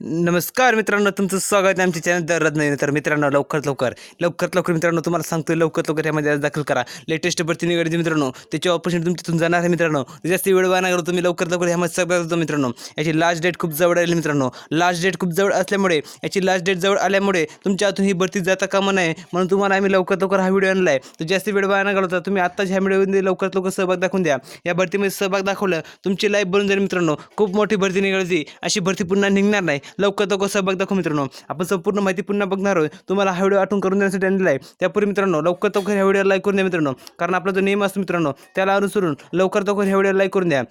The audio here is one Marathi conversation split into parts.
नमस्कार मित्रांनो, तुमचं स्वागत आहे आमच्या चॅनल द रत्न. तर मित्रांनो, लवकरात लवकर मित्रांनो, तुम्हाला सांगतोय लवकरात लवकर यामध्ये आज दाखल करा. लेटेस्ट भरती निघाली मित्रांनो, त्याची ऑपॉर्च्युनिटी तुमच्या तिथून जाणार आहे मित्रांनो. जास्त वेळ वाया करू, तुम्ही लवकरात लवकर यामध्ये सहभागी होतो मित्रांनो. याची लास्ट डेट खूप जवळ आली मित्रांनो. लास्ट डेट खूप जवळ असल्यामुळे याची लास्ट डेट जवळ आल्यामुळे तुमच्या हातून ही भरती जाता कामा नये म्हणून तुम्हाला आम्ही लवकरात लवकर हा व्हिडिओ आणला आहे. तर जास्त वेळ वाया घालवता तुम्ही आत्ताच ह्या व्हिडिओमध्ये लवकरात लवकर सहभाग दाखवून द्या. या भरतीमध्ये सहभाग दाखवलं तुमची लाईफ बनून जाईल मित्रांनो. खूप मोठी भरती निघाली, अशी भरती पुन्हा निघणार नाही. लवकरात लवकर सहभाग दाखवा मित्रांनो. आपण संपूर्ण माहिती पुन्हा बघणार आहोत. तुम्हाला हा व्हिडिओ आठवण करून देण्यासाठी आणलेला आहे. त्यापूर्वी मित्रांनो, लवकरात लवकर ह्या व्हिडिओला लाईक करून द्या मित्रांनो, कारण आपला जो नेम असतो मित्रांनो त्याला अनुसरून लवकरात लवकर ह्या व्हिडिओला लाईक करून द्या.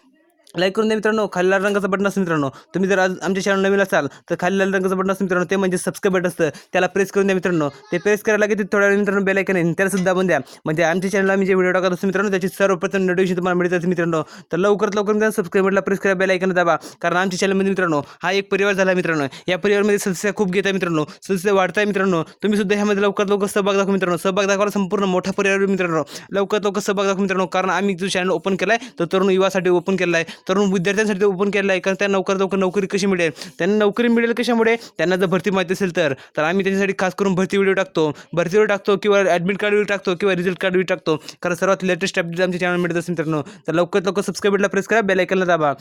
लाईक करून द्या मित्रांनो. खाली लाल रंगाचं बटन असतं मित्रांनो. तुम्ही जर आज आमच्या चॅनल नवीन असाल तर खाली लाल रंगाचं बटन असतं मित्रांनो, ते म्हणजे सबस्क्राईब बटन असतं. त्याला प्रेस करून द्या मित्रांनो. ते प्रेस करायला लागेल थोड्या वेळ मित्रांनो बेल आयकन आहे त्याला सुद्धा दाबून द्या. म्हणजे आमच्या चॅनलला आम्ही जे व्हिडिओ टाकत असतो मित्रांनो त्याची सर्वप्रथम नोटिफिकेशन तुम्हाला मिळत असते मित्रांनो. तर लवकरात लवकर मित्रांनो सबस्क्राईब बटनला प्रेस करा, बेल आयकन दाबा, कारण आमच्या चॅनलमध्ये मित्रांनो हा एक परिवार झाला मित्रांनो. या परिवारामध्ये सदस्य खूप घेत आहे मित्रांनो, सदस्य वाढताय मित्रांनो. तुम्ही सुद्धा ह्यामध्ये लवकरात लवकर सहभाग दाखवा मित्रांनो. सहभाग दाखवायला संपूर्ण मोठा परिवार मित्रांनो. लवकरात लवकर सहभाग दाखवा मित्रांनो, कारण आम्ही जो चॅनल ओपन केला आहे तो तरुण युवासाठी ओपन केला आहे, तरुण विद्यार्थ्यांसाठी ओपन केला आहे. कारण त्यांना लवकरात लवकर नोकरी कशी मिळेल, त्यांना नोकरी मिळेल कशामुळे, त्यांना जर भरती माहिती असेल तर आम्ही त्याच्यासाठी खास करून भरती व्हिडिओ टाकतो किंवा ॲडमिट कार्ड व्हिडिओ टाकतो किंवा रिझल्ट कार्ड व्हिडिओ टाकतो. कारण सर्वात लेटेस्ट अपडेट आमच्या चॅनल मिळत असेल मित्रांनो. तर लवकरात लवकर सबस्क्राईब बटनला प्रेस करा, बेल आयकनला दाबा.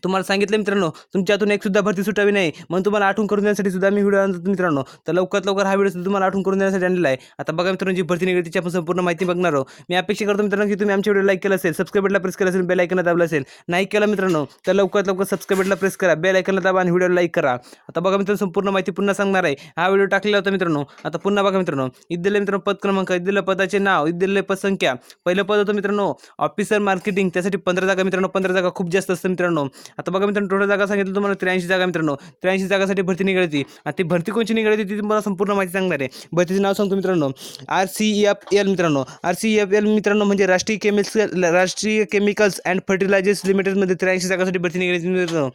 तुम्हाला सांगितलं मित्रांनो, तुमच्या हातून एक सुद्धा भरती सुटावी नाही म्हणून तुम्हाला आठवण करून देण्यासाठी सुद्धा मी व्हिडिओ आणतो मित्रांनो. तर लवकरात लवकर हा व्हिडिओ तुम्हाला आठवण करून देण्यासाठी आणलेला आहे. आता बघा मित्रांनो, जी भरती निघाली त्याची आपण संपूर्ण माहिती बघणार आहोत. मी अपेक्षा करतो मित्रांनो की तुम्ही आमच्या व्हिडिओ लाईक केला असेल, सबस्क्राईब बटनला प्रेस केला असेल, बेल आयकनला दाबला असेल. नाही केला मित्रांनो तर लवकरात लवकर सबस्क्राईब बटनला प्रेस करा, बेल आयकनला दाबा आणि व्हिडिओ लाईक करा. आता बघा मित्रांनो, संपूर्ण माहिती पुन्हा सांगणार आहे. हा व्हिडिओ टाकलेला होता मित्रांनो. आता पुन्हा बघा मित्रांनो, इथले मित्रांनो पद क्रमांक, इथले पदाचे नाव, इथले पद संख्या. पहिलं पद होतं मित्रांनो ऑफिसर मार्केटिंग, त्यासाठी 15 जागा मित्रांनो. 15 जागा खूप जास्त असतं मित्रांनो. आता बघा मित्रांनो, टोटल जागा सांगितलं तुम्हाला 83 जागा मित्रांनो. 83 जागासाठी भरती निघाली आणि ती भरती कोणची निघाली ती तुम्हाला संपूर्ण माहिती सांगणार आहे. भरतीचं नाव सांगतो मित्रांनो, RCFL मित्रांनो. RCFL मित्रांनो म्हणजे राष्ट्रीय केमिकल्स अँड फर्टिलायझर्स लिमिटेडमध्ये 83 जागासाठी भरती निघाली मित्रांनो.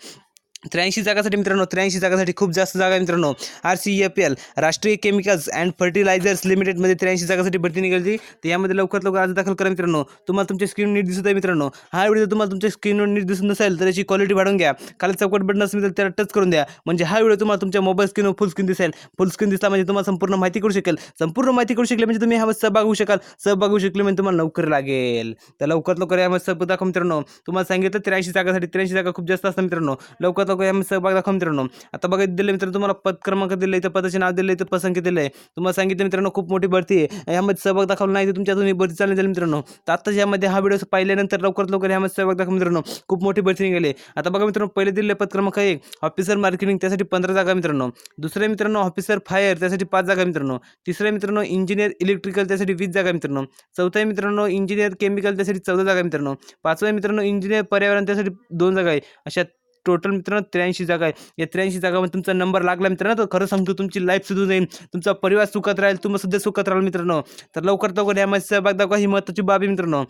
83 जागासाठी मित्रांनो, 83 जागासाठी खूप जास्त जागा मित्रांनो. RCFL राष्ट्रीय केमिकल्स अँड फर्टिलायझर्स लिमिटेडमध्ये 83 जागासाठी भरती निघाली. तर यामध्ये लवकरात लवकर आज दाखल करा मित्रांनो. तुम्हाला तुमच्या स्क्रीन नीट दिसत आहे मित्रांनो. हा व्हिडिओ तुम्हाला तुमच्या स्क्रीनवर नीट दिसत नसेल तर याची क्वालिटी वाढवून घ्या. खाली चौकट बटन असेल तर त्याला टच करून द्या, म्हणजे हा व्हिडिओ तुम्हाला तुमच्या मोबाईल स्क्रीनवर फुल स्क्रीन दिसेल. फुल स्क्रीन दिसला म्हणजे तुम्हाला संपूर्ण माहिती करू शकेल. संपूर्ण माहिती करू शकले म्हणजे तुम्ही ह्यामध्ये सहभाग होऊ शकाल. सहभाग होऊ शकले म्हणजे तुम्हाला नोकरी लागेल. तर लवकरात लवकर यामध्ये सहभाग दाखवा मित्रांनो. तुम्हाला सांगितलं 83 जागासाठी, 83 जागा खूप जास्त असतात मित्रांनो. लवकरात लवकर यामध्ये सहभाग दाखवा मित्रांनो. आता बघा दिले मित्रांनो, तुम्हाला पद क्रमांक दिले, इथं पदाचे नाव दिले, इथं पद संख्या दिले. तुम्हाला सांगितलं मित्रांनो खूप मोठी भरती आहे. यामध्ये सहभाग दाखवला नाही तर तुमच्या तुम्ही भरती चालली जाईल मित्रांनो. तर आता यामध्ये हा व्हिडिओ पाहिल्यानंतर लवकरात लवकर यामध्ये सहभाग दाखवा मित्रांनो. खूप मोठी भरती निघाली. आता बघा मित्रांनो, पहिले दिले पद क्रमांक 1 ऑफिसर मार्केटिंग, त्यासाठी 15 जागा मित्रांनो. दुसरे मित्रांनो ऑफिसर फायर, त्यासाठी 5 जागा मित्रांनो. तिसरे मित्रांनो इंजिनियर इलेक्ट्रिकल, त्यासाठी 20 जागा मित्रांनो. चौथा मित्रांनो इंजिनियर केमिकल, त्यासाठी 14 जागा मित्रांनो. पाचवा मित्रांनो इंजिनियर पर्यावरण, त्यासाठी 2 जागा आहे. अशा टोटल मित्रांनो 83 जागा आहे. या 83 जागामध्ये तुमचा नंबर लागला मित्रांनो तर खरं सांगतो तुमची लाईफ सुधरून जाईल, तुमचा परिवार सुखात राहील, तुम्ही सुद्धा सुखात राहाल मित्रांनो. तर लवकरात लवकर यामध्ये सहभाग दाखवा, ही महत्त्वाची बाब आहे मित्रांनो.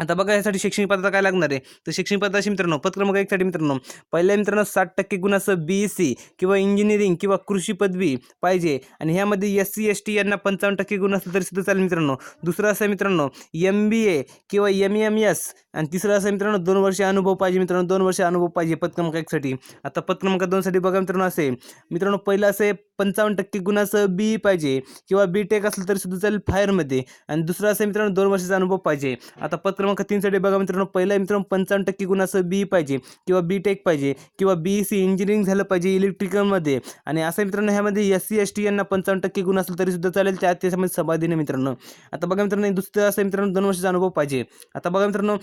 आता बघा यासाठी शैक्षणिक पात्रता काय लागणार आहे. तर शैक्षणिक पात्रता मित्रांनो, पद क्रमांक 1 साठी मित्रांनो, पहिल्या मित्रांनो 60% गुणासह BSc किंवा इंजिनिअरिंग किंवा कृषी पदवी पाहिजे आणि ह्यामध्ये SC ST यांना 55% गुण असले तरी सुद्धा चालेल मित्रांनो. दुसरं असं मित्रांनो MBA किंवा MEMS आणि तिसरं असं मित्रांनो 2 वर्ष अनुभव पाहिजे मित्रांनो. 2 वर्ष अनुभव पाहिजे पद क्रमांक 1 साठी. आता पद क्रमांक 2 साठी बघा मित्रांनो, असे मित्रांनो पहिलं असे 55% गुणासह BE पाहिजे किंवा BTech असलं तरी सुद्धा चालेल फायरमध्ये. आणि दुसरं असं मित्रांनो 2 वर्षाचा अनुभव पाहिजे. आता पद क्रमांक 3 साठी बघा मित्रांनो, पहिला मित्रांनो 55% गुणासह BE पाहिजे किंवा BTech पाहिजे किंवा BEC इंजिनिअरिंग झालं पाहिजे इलेक्ट्रिकलमध्ये. आणि असं मित्रांनो ह्यामध्ये SC ST यांना 55% गुण असलं तरी सुद्धा चालेल, त्याच्यामध्ये सहभाग देणे मित्रांनो. आता बघा मित्रांनो, दुसरं असं मित्रांनो 2 वर्षाचा अनुभव पाहिजे. आता बघा मित्रांनो,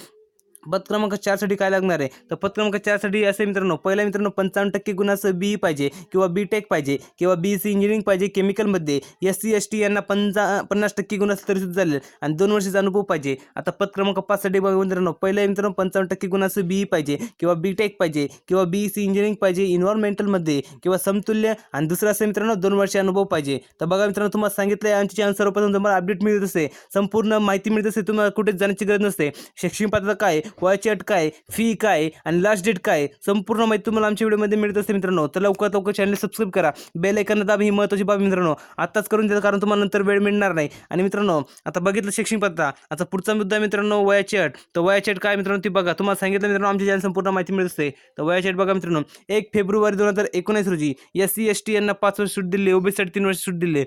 पद क्रमांक 4 साठी काय लागणार आहे. तर पद क्रमांक 4 साठी असे मित्रांनो, पहिला मित्रांनो 55% गुणासह BE पाहिजे किंवा BTech पाहिजे किंवा BEC इंजिनिअरिंग पाहिजे केमिकलमध्ये. SC ST यांना 50% गुण असले तरी सुद्धा चालेल आणि 2 वर्षाचा अनुभव पाहिजे. आता पद क्रमांक 5 साठी बघा मित्रांनो, पहिला मित्रांनो 55% गुणासह BE पाहिजे किंवा BTech पाहिजे किंवा BEC इंजिनिअरिंग पाहिजे इन्व्हायरमेंटलमध्ये किंवा समतुल्य. आणि दुसरा असे मित्रांनो 2 वर्ष अनुभव पाहिजे. तर बघा मित्रांनो, तुम्हाला सांगितलं आहे आमच्या चॅनल सर्वप्रथम तुम्हाला अपडेट मिळत असते, संपूर्ण माहिती मिळत असते, तुम्हाला कुठेच जाण्याची गरज नसते. शैक्षणिक पात्रता काय वयाची अट काय, फी काय आणि लास्ट डेट काय, संपूर्ण माहिती तुम्हाला आमच्या व्हिडिओमध्ये मिळत असते मित्रांनो. तर लवकरात लवकर चॅनल सबस्क्राईब करा, बेल आयकॉन दाबा. ही महत्त्वाची बाब मित्रांनो आताच करून द्या, कारण तुम्हाला नंतर वेळ मिळणार नाही. आणि मित्रांनो आता बघितलं शैक्षणिक पात्रता, आता पुढचा मुद्दा मित्रांनो वयाची अट. तर वयाची अट काय मित्रांनो ती बघा. तुम्हाला सांगितलं मित्रांनो आमच्या चॅनल संपूर्ण माहिती मिळत असते. तर वयाची अट बघा मित्रांनो, 1 फेब्रुवारी 2019 रोजी SC ST यांना 5 वर्ष सूट दिली, OBC साठी 3 वर्ष सूट दिली.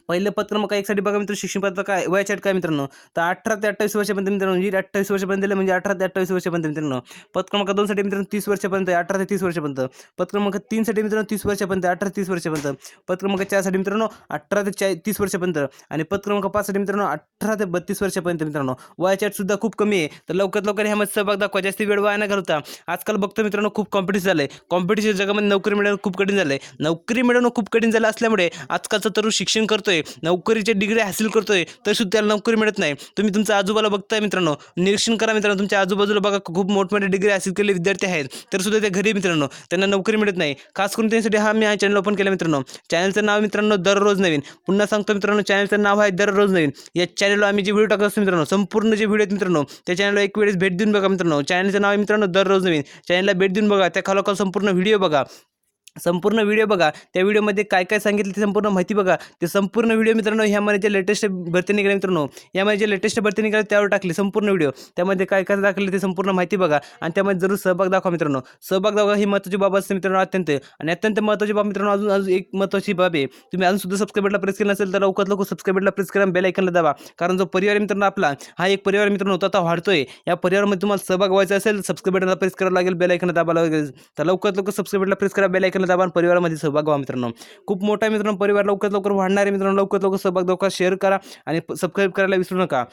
पहिलं पत्र क्रमांक 1 साठी बघा मित्र, शिक्षण पात्रता काय, वयाची अट काय मित्रांनो, तर 18 ते 28 वर्षापर्यंत मित्रांनो, म्हणजे 28 वर्षापर्यंत दिलं म्हणजे 18 ते 28 वर्षापर्यंत मित्रांनो. पत्र क्रमांक 2 साठी मित्रांनो 30 वर्षापर्यंत, 18 ते 30 वर्षापर्यंत. पत्र क्रमांक 3 साठी मित्रांनो 30 वर्षापर्यंत, 18 ते 30 वर्षापर्यंत. पत्र क्रमांक 4 साठी मित्रांनो 18 ते 30 वर्षापर्यंत. आणि पत्र क्रमांक 5 साठी मित्रांनो 18 ते 32 वर्षापर्यंत मित्रांनो. वयाची अट सुद्धा खूप कमी आहे. तर लवकरात लवकर ह्यामध्ये सहभाग दाखवा, जास्त वेळ वाया न घालवता. आजकाल बघतो मित्रांनो खूप कॉम्पिटिशन झालंय. कॉम्पिटिशन जगामध्ये नोकरी मिळवणं खूप कठीण झालंय. नोकरी मिळवणं खूप कठीण झालं असल्यामुळे आजकालचा तरुण शिक्षण करतोय, नोकरीचे डिग्री हासिल करतोय, तर सुद्धा त्याला नोकरी मिळत नाही. तुम्ही तुमच्या आजूबाजूला बघताय मित्रांनो, निरीक्षण करा मित्रांनो, तुमच्या आजूबाजूला बघा खूप मोठमोठे डिग्री हासिल केलेले विद्यार्थी आहेत, तर सुद्धा ते घरी मित्रांनो त्यांना नोकरी मिळत नाही. खास करून त्यांच्यासाठी हा मी चॅनल ओपन केला मित्रांनो. चॅनलचं नाव मित्रांनो दररोज नवीन. पुन्हा सांगतो मित्रांनो, चॅनलचं नाव आहे दररोज नवीन. या चॅनलला आम्ही जे व्हिडिओ टाकत असतो मित्रांनो, संपूर्ण जे व्हिडिओ आहेत मित्रांनो, त्या चॅनलला एक वेळेस भेट देऊन बघा मित्रांनो. चॅनलचं नाव आहे मित्रांनो दररोज नवीन. चॅनलला भेट देऊन बघा, त्या खालोखाल संपूर्ण व्हिडिओ बघा. संपूर्ण व्हिडिओ बघा, त्या व्हिडिओमध्ये काय काय सांगितलं ते संपूर्ण माहिती बघा. ते संपूर्ण व्हिडिओ मित्रांनो ह्यामध्ये जे लेटेस्ट भरती निघाली मित्रांनो, यामध्ये जे लेटेस्ट भरती निघाली त्यावर टाकली संपूर्ण व्हिडिओ. त्यामध्ये काय काय दाखवले ते संपूर्ण माहिती बघा आणि त्यामध्ये जरूर सहभाग दाखवा मित्रांनो. सहभाग दाखवा ही महत्त्वाची बाब असते मित्रांनो, अत्यंत. आणि अत्यंत महत्त्वाची बाब मित्रांनो, अजून एक महत्त्वाची बाब आहे. तुम्ही अजून सुद्धा सबस्क्राईब बटनला प्रेस केलं नसेल तर लवकरात लवकर सबस्क्राईब बटनला प्रेस करा, बेल आयकॉनला दाबा. कारण जो परिवार मित्रांनो आपला, हा एक परिवार मित्रांनो आता वाढतोय. या परिवारामध्ये तुम्हाला सहभाग व्हायचा असेल, सबस्क्राईब बटनला प्रेस करावं लागेल, बेल आयकॉनला दाबावं लागेल. तर लवकरात लवकर सबस्क्राईब बटनला प्रेस करा, बेल आयकॉनला दाबा आणि परिवारामध्ये सहभाग व्हा मित्रांनो. खूप मोठा मित्रांनो परिवार लवकरात लवकर वाढणार आहे मित्रांनो. लवकरात लवकर सहभाग दाखवा, शेअर करा आणि सबस्क्राईब करायला विसरू नका.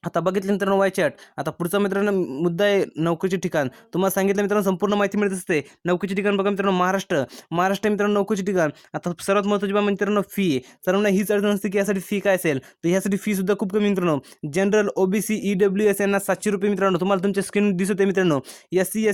आता बघितलं मित्रांनो वयाची अट. आता पुढचा मित्रांनो मुद्दा आहे नोकरीचे ठिकाण. तुम्हाला सांगितलं मित्रांनो संपूर्ण माहिती मिळत असते. नोकरीचे ठिकाण बघा मित्रांनो, महाराष्ट्र मित्रांनो नोकरीचे ठिकाण. आता सर्वात महत्त्वाची बाब मित्रांनो फी. सर्वांना हीच अडचण असते की यासाठी फी काय असेल, तर यासाठी फी सुद्धा खूप कमी मित्रांनो. जनरल, OBC, EWS यांना 700 रुपये मित्रांनो. तुम्हाला तुमच्या स्क्रीन दिसत आहे मित्रांनो. SC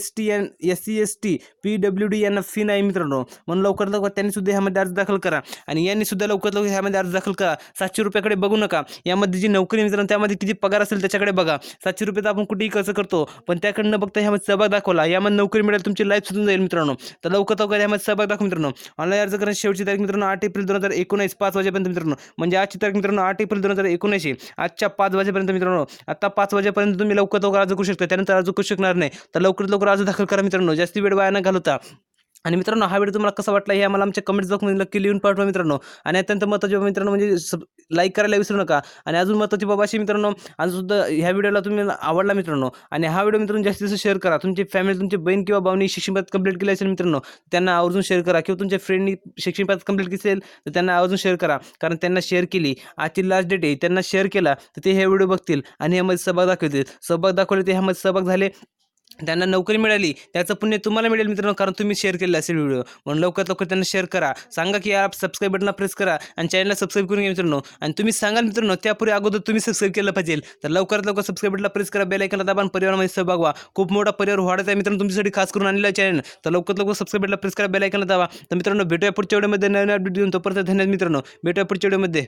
ST PWD यांना फी नाही मित्रांनो. म्हणून लवकरात लवकर त्यांनी सुद्धा ह्यामध्ये अर्ज दाखल करा आणि यांनी सुद्धा लवकरात लवकर ह्यामध्ये अर्ज दाखल करा. 700 रुपयाकडे बघू नका. यामध्ये जी नोकरी मित्रांनो त्यामध्ये किती पगार असेल त्याच्याकडे बघा. 700 रुपये तर आपण कुठेही खर्च करतो, पण त्याकडनं बघता ह्यामध्ये सहभाग दाखवला, यामध्ये नोकरी मिळेल, तुमची लाईफ सुधरून जाईल मित्रांनो. तर लवकरात लवकर यामध्ये सहभाग दाखवा मित्रांनो. ऑनलाईन अर्ज करण्याची शेवटची तारीख मित्रांनो 8 एप्रिल 2019 5 वाजेपर्यंत मित्रांनो. म्हणजे आजची तारीख मित्रांनो 8 एप्रिल 2019 आजच्या 5 वाजेपर्यंत मित्रांनो. आता 5 वाजेपर्यंत तुम्ही लवकरात लवकर अर्ज करू शकता, त्यानंतर अर्ज करू शकणार नाही. तर लवकरात लवकर अर्ज दाखल करा मित्रांनो, जास्ती वेळ वाया न घालवता. आणि मित्रांनो हा व्हिडिओ तुम्हाला कसा वाटला हे आम्हाला आमच्या कमेंट्स बॉक्समध्ये नक्की लिहून पाठवा मित्रांनो. आणि अत्यंत महत्त्वाची बाब मित्रांनो म्हणजे लाईक करायला विसरू नका. आणि अजून महत्त्वाची बाब अशी मित्रांनो, अजून सुद्धा ह्या व्हिडिओला तुम्ही आवडला मित्रांनो आणि हा व्हिडिओ मित्रांनो जास्तीत जास्त शेअर करा. तुमची फॅमिली, तुमची बहीण किंवा भावनी शिक्षण कंप्लीट केली असेल मित्रांनो, त्यांना आवर्जून शेअर करा. किंवा तुमच्या फ्रेंडनी शिक्षण कंप्लीट केली असेल तर त्यांना आवर्जून शेअर करा. कारण त्यांना शेअर केली, आजची लास्ट डेट आहे, त्यांना शेअर केला तर ते हे व्हिडिओ बघतील आणि ह्यामध्ये सहभाग दाखवतील. सहभाग दाखवले ते ह्यामध्ये सहभाग झाले, त्यांना नोकरी मिळाली, त्याचं पुण्य तुम्हाला मिळेल मित्रांनो, कारण तुम्ही शेअर केलेला असेल व्हिडिओ. म्हणून लवकरात लवकर त्यांना शेअर करा. सांगा की यार सबस्क्राईब बटनला प्रेस करा आणि चॅनलला सबस्क्राईब करून घ्या मित्रांनो. आणि तुम्ही सांगाल मित्रांनो त्यापूर्वी अगोदर तुम्ही सबस्क्राईब केलं पाहिजे. तर लवकरात लवकर सबस्क्राईब बटनला प्रेस करा, बेल आयकॉनला दाबा आणि परिवारामध्ये सहभाग व्हा. खूप मोठा परिवार वाढत आहे मित्रांनो तुमच्यासाठी खास करून आणलेला चॅनल. तर लवकरात लवकर सबस्क्राईब बटनला प्रेस करा, बेल आयकॉनला दाबा. तर मित्रांनो भेटूया पुढच्या व्हिडिओमध्ये नवीन अपडेट देऊन. तोपर्यंत धन्यवाद मित्रांनो. भेटूया पुढच्या व्हिडिओमध्ये.